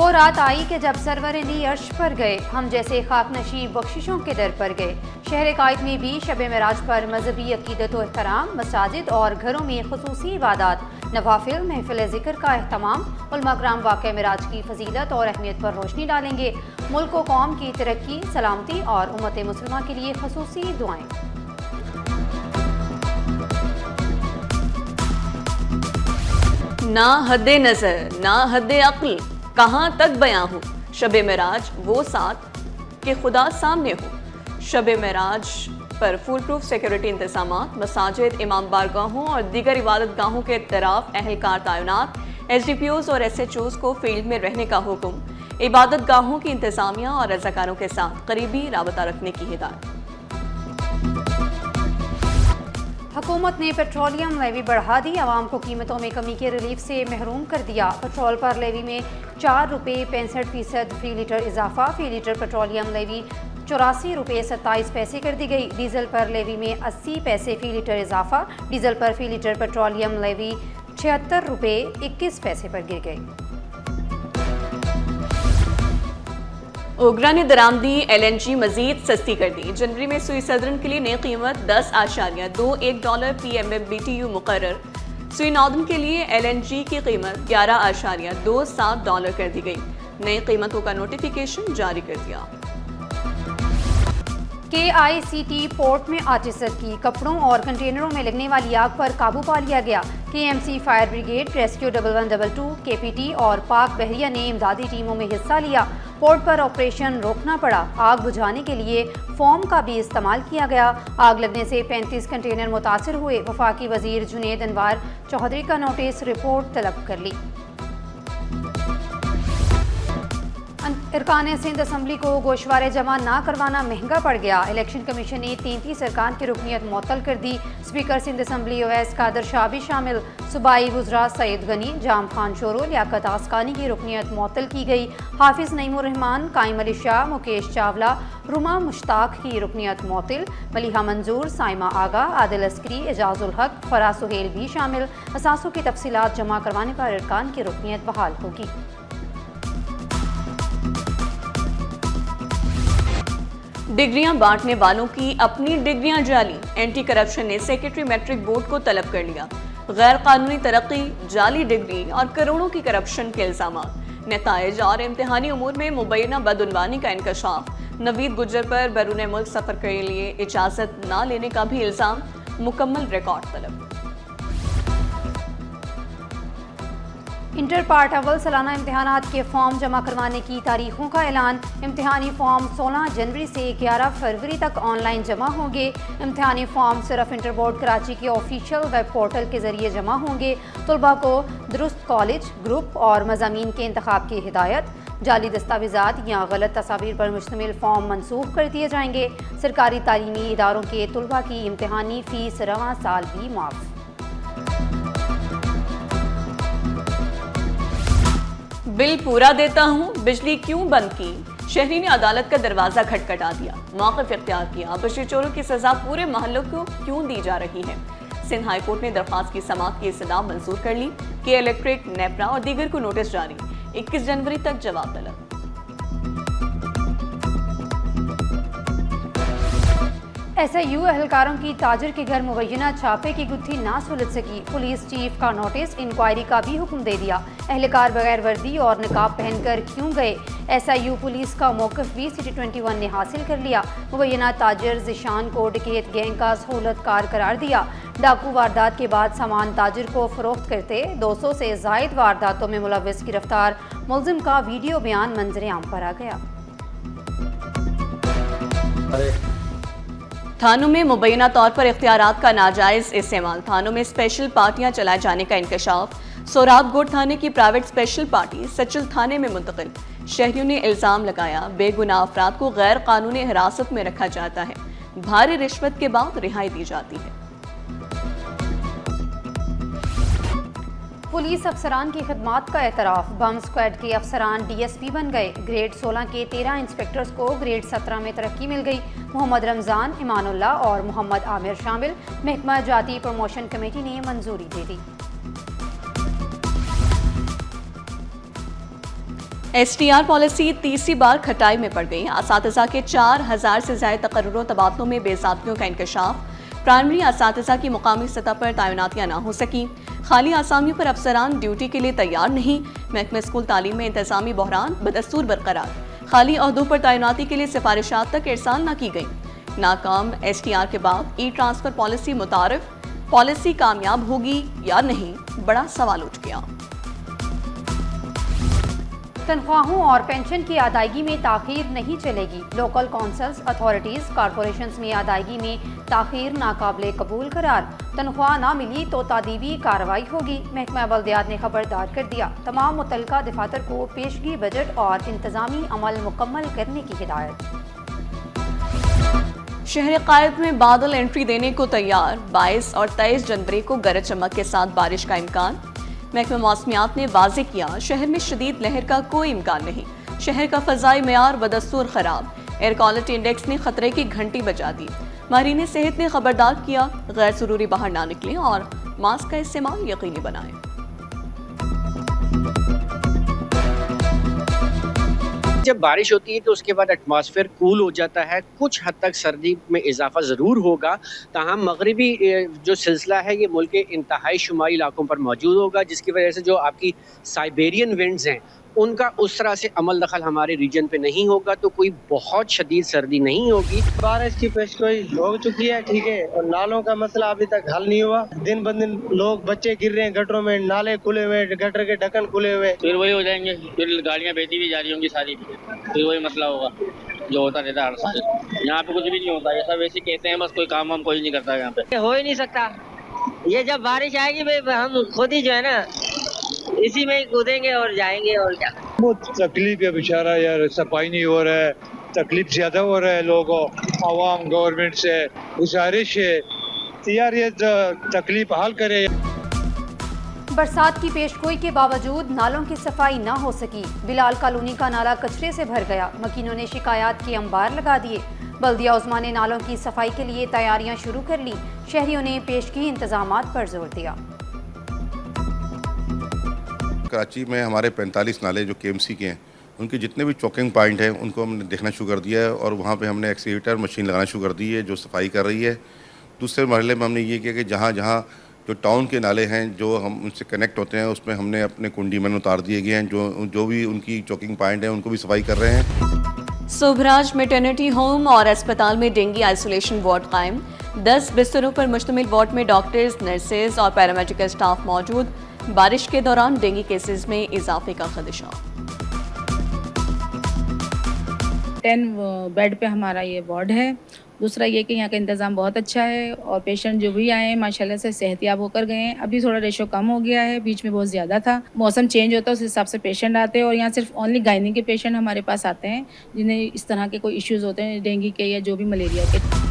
वो रात आई कि जब सरवर नी अर्श पर गए, हम जैसे खाकनशी बख्शिशों के दर पर गए। शहर कायद में भी शब मेराज पर मजहबी अकीदत व एहतराम, मसाजिद और घरों में खुसूसी इबादत, नवाफिल, महफिल ज़िक्र का अहतमाम। उलमा कराम वाक़या मेराज की फजीलत और अहमियत पर रोशनी डालेंगे। मुल्क व कौम की तरक्की, सलामती और उम्मत मुस्लिमा के लिए खुसूसी दुआएं। ना हद्दे नज़र ना हद्दे अक्ल, कहाँ तक बयां हो। शब मेराज वो साथ के खुदा सामने हो। शब मेराज पर फुल प्रूफ सिक्योरिटी इंतजामात, मसाजिद, इमाम बारगाहों और दीगर इबादत गाहों के तरफ एहलकार तैनात। SDPOs और SHOs को फील्ड में रहने का हुक्म। इबादत गाहों की इंतजामिया और रज़ाकारों के साथ करीबी राबता रखने की हिदायत। हुकूमत ने पेट्रोलियम लेवी बढ़ा दी, आवाम को कीमतों में कमी के रिलीफ से महरूम कर दिया। पेट्रोल पर लेवी में 4 रुपये 65% फी लीटर इजाफा, फी लीटर पेट्रोलियम लेवी 84 रुपये 27 पैसे कर दी गई। डीजल पर लेवी में 80 पैसे फी लीटर इजाफा, डीजल पर फी लीटर पेट्रोलियम लेवी 76 रुपये 21 पैसे पर गिर गई। ओगरा ने दरामदी LNG मजीद सस्ती कर दी। जनवरी में सुई सदरन के लिए नई कीमत $10.21 PMF/BTU मुकर्रर। सुई नॉर्दर्न के लिए LNG की कीमत $11.27 कर दी गई। नई कीमतों का नोटिफिकेशन जारी कर दिया। KICT पोर्ट में आतिशत की, कपड़ों और कंटेनरों में लगने वाली आग पर काबू पा लिया गया। KMC fire brigade, rescue 1122, KPT और पाक बहरिया ने इमदादी टीमों में हिस्सा लिया। पोर्ट पर ऑपरेशन रोकना पड़ा। आग बुझाने के लिए फोम का भी इस्तेमाल किया गया। आग लगने से 35 कंटेनर मुतासर हुए। वफाकी वजीर जुनेद अनवार चौधरी का नोटिस रिपोर्ट तलब कर ली। अरकान सिंध असम्बली को गोशवारे जमा ना करवाना महंगा पड़ गया। इलेक्शन कमीशन ने 33 अरकान की रुकनीत मुअत्तल कर दी। स्पीकर सिंध असम्बली ओवैस कादर शाह भी शामिल। सूबाई वज़रा सईद गनी, जाम खान शोरो, लियाकत आसकानी की रुकनीत मुअत्तल की गई। हाफिज नईमुर रहमान, कायम अली शाह, मुकेश चावला, रुमा मुश्ताक की रुकनीत मुअत्तल। मलिहा मंजूर, साइमा आगा, आदिल अस्करी, एजाजुल हक, फराज सुहेल भी शामिल। असासों की तफसीलात जमा करवाने पर अरकान की रुकनीत बहाल होगी। डिग्रियां बांटने वालों की अपनी डिग्रियां जाली। एंटी करप्शन ने सेक्रेटरी मैट्रिक बोर्ड को तलब कर लिया। गैर कानूनी तरक्की, जाली डिग्री और करोड़ों की करप्शन के इल्जाम। नताइज और इम्तिहानी उमूर में मुबैना बदउनवानी का इंकशाफ। नवीद गुज्जर पर बैरून मुल्क सफर के लिए इजाजत न लेने का भी इल्जाम। मुकम्मल रिकॉर्ड तलब। इंटर पार्ट अव्वल सालाना इम्तहानात के फॉर्म जमा करवाने की तारीखों का ऐलान। इम्तहानी फॉर्म 16 जनवरी से 11 फरवरी तक ऑनलाइन जमा होंगे। इम्तहानी फॉर्म सिर्फ इंटर बोर्ड कराची के ऑफिशियल वेब पोर्टल के जरिए जमा होंगे। तलबा को दुरुस्त कॉलेज, ग्रुप और मज़ामीन के इंतखाब की हिदायत। जाली दस्तावेज़ात या गलत तस्वीर पर मुश्तमिल फॉर्म मनसूख कर दिए जाएंगे। सरकारी तालीमी इदारों के तलबा की इम्तहानी फ़ीस रवां साल भी माफ़। बिल पूरा देता हूँ, बिजली क्यों बंद की। शहरी ने अदालत का दरवाजा खटखटा दिया, मौक़िफ़ इख्तियार किया। बिजली चोरों की सजा पूरे महल्लों को क्यों दी जा रही है। सिंध हाई कोर्ट ने दरख्वास्त की समाअत की इस्तदा मंजूर कर ली। कि इलेक्ट्रेट, नेपरा और दीगर को नोटिस जारी। 21 जनवरी तक जवाब तलब। SIU अहलकारों की ताजिर के घर मुबैना छापे की गुत्थी ना सुलझ सकी। पुलिस चीफ का नोटिस, इंक्वायरी का भी हुक्म दे दिया। अहलकार बगैर वर्दी और निकाब पहनकर क्यों गए। SIU पुलिस का मौक़िफ़ भी City 21 ने हासिल कर लिया। मुबैना ताजिर ज़िशान को डकैत गैंग का सहूलतकार करार दिया। डाकू वारदात के बाद सामान ताजिर को फरोख्त करते 200 से ज़ायद वारदातों में मुलव्विस गिरफ्तार। मुलजिम का वीडियो बयान मंजर आम पर आ गया। थानों में मुबैना तौर पर इख्तियारात का नाजायज़ इस्तेमाल। थानों में स्पेशल पार्टियां चलाए जाने का इंकशाफ। सोराबगोट थाने की प्राइवेट स्पेशल पार्टी सचिल थाने में मुंतकिल। शहरियों ने इल्ज़ाम लगाया, बेगुनाह अफराद को गैर कानूनी हिरासत में रखा जाता है। भारी रिश्वत के बाद रिहाई दी जाती है। पुलिस अफसरान की खिदमात का एतराफ़। बम स्क्वाड के अफसरान DSP बन गए। ग्रेड 16 के 13 इंस्पेक्टर्स को ग्रेड 17 में तरक्की मिल गई। मोहम्मद रमज़ान, ईमानुल्लाह और मोहम्मद आमिर शामिल। महकमा जाती प्रमोशन कमेटी ने मंजूरी दे दी। STR पॉलिसी तीसरी बार खटाई में पड़ गई। असातिज़ा के 4000 से ज़्यादा तकर्रुरों तबादलों में बेज़ाब्तियों का इंकशाफ। प्राइमरी असातिज़ा की मुकामी सतह पर तैनातियाँ ना हो सकी। खाली आसामियों पर अफसरान ड्यूटी के लिए तैयार नहीं। महकमे स्कूल तालीम में इंतजामी बहरान बदस्तूर बरकरार। खाली अहदों पर तैनाती के लिए सिफारिशात तक इरसाल न की गई। नाकाम STR के बाद ट्रांसफर पॉलिसी मुतारिफ। पॉलिसी कामयाब होगी या नहीं, बड़ा सवाल उठ गया। तनख्वाहों और पेंशन की अदायगी में ताखीर नहीं चलेगी। लोकल कौंसल्स, अथॉरिटीज़, कॉरपोरेशंस में अदायगी में ताखीर नाकाबिले कबूल करार। तनख्वाह ना मिली तो तादीबी कार्रवाई होगी। महकमा बल्दियात ने खबरदार कर दिया। तमाम मुतल्लिका दफातर को पेशगी बजट और इंतजामी अमल मुकम्मल करने की हिदायत। शहर कायद में बादल एंट्री देने को तैयार। 22 और 23 जनवरी को गरज चमक के साथ बारिश का इम्कान। महकमा मौसमियात ने वाज़ेह किया, शहर में शदीद लहर का कोई इम्कान नहीं। शहर का फ़ज़ाई मेयार बदस्तूर ख़राब। एयर क्वालिटी इंडेक्स ने खतरे की घंटी बजा दी। माहिरीन सेहत ने खबरदार किया, गैर ज़रूरी बाहर ना निकलें और मास्क का इस्तेमाल यकीनी बनाएं। जब बारिश होती है तो उसके बाद एटमॉस्फेयर कूल हो जाता है। कुछ हद तक सर्दी में इजाफा ज़रूर होगा। ताहम मगरिबी जो सिलसिला है ये मुल्क के इंतहाई शुमाली इलाकों पर मौजूद होगा, जिसकी वजह से जो आपकी साइबेरियन विंड्स हैं उनका उस तरह से अमल दखल हमारे रीजन पे नहीं होगा, तो कोई बहुत शदीद सर्दी नहीं होगी। बारिश की पेशगोई हो चुकी है, ठीक है, और नालों का मसला अभी तक हल नहीं हुआ। दिन ब दिन लोग बच्चे गिर रहे हैं गटरों में, नाले खुले हुए, गटर के ढक्कन खुले हुए। फिर वही हो जाएंगे, फिर गाड़ियाँ बेची भी जा रही होंगी सारी, फिर वही मसला होगा जो होता रहता है हर साल। यहाँ पे कुछ भी नहीं होता, ये सब ऐसे कहते हैं, बस कोई काम वाम कोई नहीं करता यहाँ पे। हो ही नहीं सकता। ये जब बारिश आएगी भाई हम खुद ही जो है ना इसी में ही कूदेंगे और जाएंगे, और क्या। बहुत तकलीफ है बेचारा यार, सफाई नहीं हो रहा है, तकलीफ ज्यादा हो रहा है लोगों, आवाम गवर्नमेंट से गुजारिश है यार ये तकलीफ हल करे। बरसात की पेशगोई के बावजूद नालों की सफाई न हो सकी। बिलाल कॉलोनी का नाला कचरे से भर गया। मकीनों ने शिकायत के अंबार लगा दिए। बल्दिया उस्मा ने नालों की सफाई के लिए तैयारियां शुरू कर ली। शहरियों ने पेशगी इंतजामात पर जोर दिया। कराची में हमारे 45 नाले जो KMC के हैं, उनके जितने भी चौकिंग पॉइंट हैं उनको हमने देखना शुरू कर दिया है और वहाँ पे हमने एक्सीवेटर मशीन लगाना शुरू कर दी है जो सफाई कर रही है। दूसरे मरहले में हमने ये किया कि जहाँ जहाँ जो टाउन के नाले हैं जो हम उनसे कनेक्ट होते हैं उसमें हमने अपने कुंडी में उतार दिए गए हैं। जो भी उनकी चौकिंग पॉइंट है उनको भी सफाई कर रहे हैं। सुभराज मैटरनिटी होम और अस्पताल में डेंगू आइसोलेशन वार्ड कायम। 10 बिस्तरों पर मुश्तमिल वार्ड में डॉक्टर्स, नर्सेज और पैरामेडिकल स्टाफ मौजूद। बारिश के दौरान डेंगू केसेस में इजाफे का खदशा। 10 बेड पे हमारा ये वार्ड है। दूसरा ये कि यहाँ का इंतज़ाम बहुत अच्छा है और पेशेंट जो भी आए हैं माशाल्लाह से सेहतियाब होकर गए हैं। अभी थोड़ा रेशो कम हो गया है, बीच में बहुत ज़्यादा था। मौसम चेंज होता है उस हिसाब से पेशेंट आते हैं और यहाँ सिर्फ ओनली गायनी के पेशेंट हमारे पास आते हैं जिन्हें इस तरह के कोई इश्यूज़ होते हैं डेंगू के या जो भी मलेरिया के।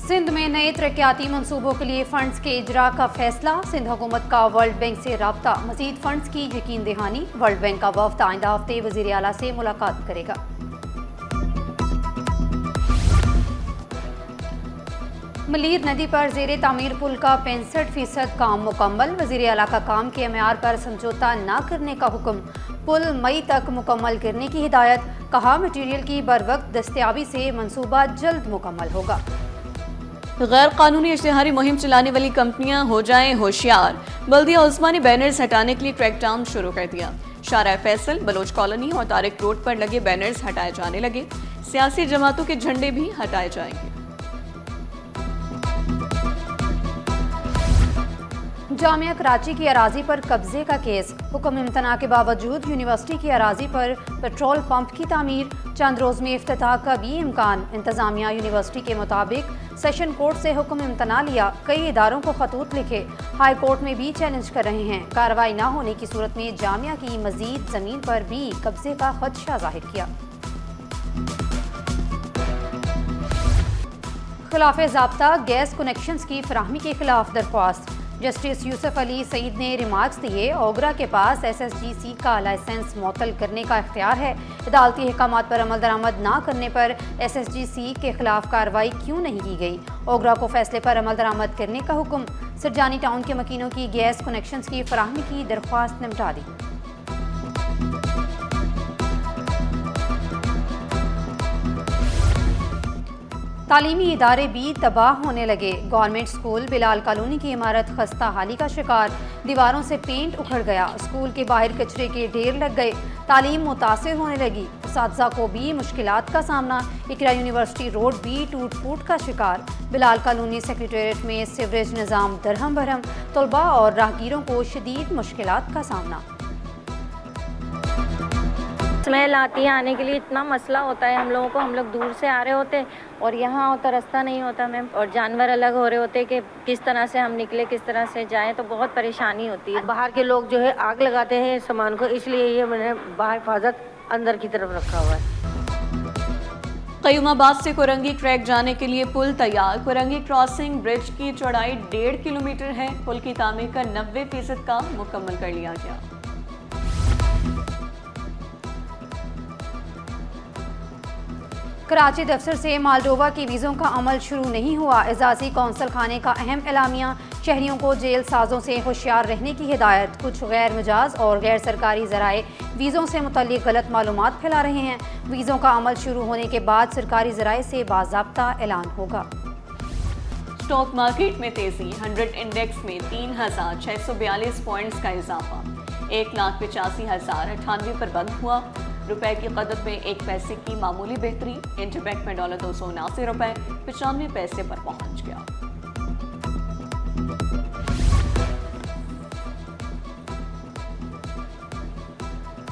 सिंध में नए तरक्याती मंसूबों के लिए फंड्स के इजरा का फैसला। सिंध हुकूमत का वर्ल्ड बैंक से राब्ता। मजीद फंड्स की यकीन दहानी। वर्ल्ड बैंक का वफ्द आइंदा हफ्ते वज़ीर आला से मुलाकात करेगा। मलीर नदी पर ज़ेरे तामीर पुल का 65% काम मुकम्मल। वज़ीर आला का काम के म्यार पर समझौता न करने का हुक्म। पुल मई तक मुकम्मल करने की हिदायत। कहा मटीरियल की बरवक्त दस्तयाबी से मंसूबा जल्द मुकम्मल होगा। गैर कानूनी इश्तिहारी मुहिम चलाने वाली कंपनियां हो जाएं होशियार। बल्दिया उस्मा ने बैनर्स हटाने के लिए क्रैकडाउन शुरू कर दिया। शारा फैसल, बलोच कॉलोनी और तारिक रोड पर लगे बैनर्स हटाए जाने लगे। सियासी जमातों के झंडे भी हटाए जाएंगे। जामिया कराची की अराजी पर कब्जे का केस। हुक्म इम्तना के बावजूद यूनिवर्सिटी की अराजी पर पेट्रोल पंप की तामीर। चंद रोज में इफ्तिताह का भी इम्कान। इंतजामिया यूनिवर्सिटी के मुताबिक सेशन कोर्ट से हुक्म इम्तना लिया। कई इदारों को खतूत लिखे। हाई कोर्ट में भी चैलेंज कर रहे हैं। कार्रवाई न होने की सूरत में जामिया की मजीद जमीन पर भी कब्जे का खदशा जाहिर किया। खिलाफ ज़ाब्ता गैस कनेक्शंस की फराहमी के खिलाफ दरख्वास्त। जस्टिस यूसुफ अली सईद ने रिमार्क्स दिए, ओगरा के पास SSGC का लाइसेंस मुअत्तल करने का इख्तियार है। अदालती अहकामात पर अमल दरामद ना करने पर SSGC के खिलाफ कार्रवाई क्यों नहीं की गई। ओगरा को फैसले पर अमल दरामद करने का हुक्म। सरजानी टाउन के मकीनों की गैस कनेक्शंस की फराहमी की दरख्वास्त निपटा दी। तालीमी इदारे भी तबाह होने लगे। गवर्नमेंट स्कूल बिलाल कॉलोनी की इमारत खस्ता हाली का शिकार, दीवारों से पेंट उखड़ गया, स्कूल के बाहर कचरे के ढेर लग गए, तालीम मुतासिर होने लगी। उस्ताज़ा को भी मुश्किलात का सामना, इकरा यूनिवर्सिटी रोड भी टूट फूट का शिकार। बिलाल कॉलोनी सेक्रेटेरिएट में सीवरेज निज़ाम दरहम भरम, तलबा और राहगीरों को शदीद मुश्किलात का सामना। स्मेल आती है, आने के लिए इतना मसला होता है हम लोगों को। हम लोग दूर से आ रहे होते और यहाँ होता रास्ता नहीं होता मैम, और जानवर अलग हो रहे होते कि किस तरह से हम निकले, किस तरह से जाएं, तो बहुत परेशानी होती है। बाहर के लोग जो है आग लगाते हैं सामान को, इसलिए ये मैंने बाहर हिफाजत अंदर की तरफ रखा हुआ है। क़य्यूमाबाद से कुरंगी ट्रैक जाने के लिए पुल तैयार। कुरंगी क्रॉसिंग ब्रिज की चौड़ाई 1.5 किलोमीटर है। पुल की तामीर का 90% काम मुकम्मल कर लिया गया। कराची दफ्तर से मालडोवा की वीज़ों का अमल शुरू नहीं हुआ। एजाज़ी कौंसल खाने का अहम एलामिया, शहरियों को जेल साजों से होशियार रहने की हिदायत। कुछ गैर मिजाज और गैर सरकारी ज़राए वीज़ों से मुतल्लिक गलत मालूमात फैला रहे हैं। वीज़ों का अमल शुरू होने के बाद सरकारी ज़राए से बाज़ाब्ता ऐलान होगा। स्टॉक मार्केट में तेजी, 100 इंडेक्स में 3,642 पॉइंट्स का इजाफा, 1,85,098 पर बंद हुआ। रुपए की कदर में 1 पैसे की मामूली बेहतरी। इंटरबैंक में डॉलर 279 रुपए 95 पैसे पर पहुंच गया।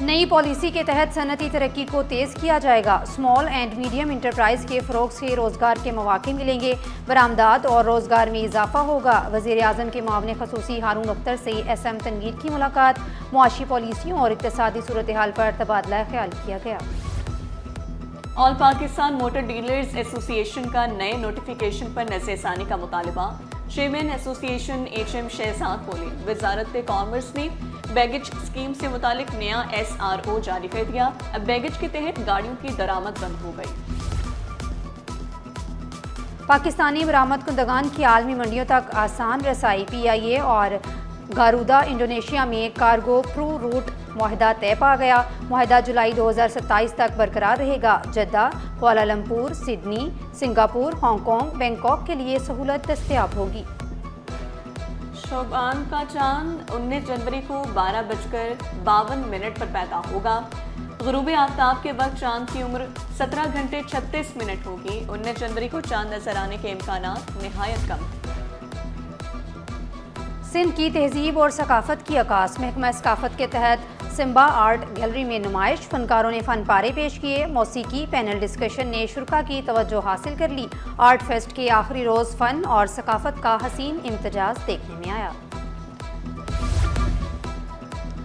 नई पॉलिसी के तहत सनती तरक्की को तेज़ किया जाएगा। स्मॉल एंड मीडियम इंटरप्राइज के फ़रोग़ से रोज़गार के मौक़े मिलेंगे। बरामदात और रोज़गार में इजाफा होगा। वज़ीर आज़म के मुआविन ख़ुसूसी हारून अख्तर से SM तनवीर की मुलाकात। मुआशी पॉलिसियों और इक़्तिसादी सूरत हाल पर तबादला ख्याल किया गया। All Pakistan motor dealers association का नए नोटिफिकेशन पर नज़रसानी का मुतालबा। चेयरमैन एसोसिएशन HM शहजाद बोले, वजारत कॉमर्स ने बैगेज स्कीम से मुतालिक नया SRO जारी कर दिया। अब बैगेज के तहत गाड़ियों की दरामद बंद हो गई। पाकिस्तानी बरामद कुंदगान की आलमी मंडियों तक आसान रसाई। PIA और गारूदा इंडोनेशिया में कार्गो प्रू रूट मुआहदा तय पा गया। मुआहदा जुलाई 2027 तक बरकरार रहेगा। Jeddah, Kuala Lumpur, Sydney, Singapore, Hong Kong, Bangkok के लिए सहूलत दस्तयाब होगी। शोबान का चांद 19 जनवरी को 12:52 पर पैदा होगा। गुरूब आफ्ताब के वक्त चांद की उम्र 17 घंटे 36 मिनट होगी। 19 जनवरी को चांद नजर आने के इम्कानात निहायत कम। सिंध की तहजीब और सकाफत की अक्कास। महकमा सकाफत के तहत सिम्बा आर्ट गैलरी में नुमाइश, फनकारों ने फन पारे पेश किए। मौसीकी पैनल डिस्कशन ने शुरा की तवज्जो हासिल कर ली। आर्ट फेस्ट के आखिरी रोज़ फ़न और सकाफत का हसीन इम्तजाज देखने में आया।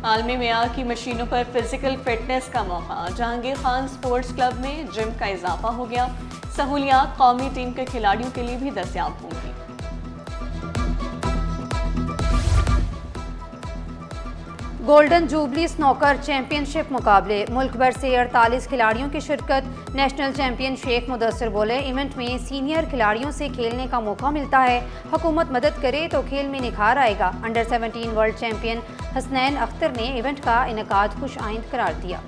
आलमी मेयार की मशीनों पर फिजिकल फिटनेस का मौका। जहांगीर खान स्पोर्ट्स क्लब में जिम का इजाफा हो गया। सहूलियात कौमी टीम के खिलाड़ियों के लिए भी दस्तयाब होंगी। गोल्डन जुबली स्नोकर चैंपियनशिप मुकाबले। मुल्क भर से 48 खिलाड़ियों की शिरकत। नेशनल चैंपियन शेख मुदस्सिर बोले, इवेंट में सीनियर खिलाड़ियों से खेलने का मौका मिलता है। हुकूमत मदद करे तो खेल में निखार आएगा। Under 17 world champion Hasnain Akhtar ने इवेंट का इनेकाद खुश आइंद करार दिया।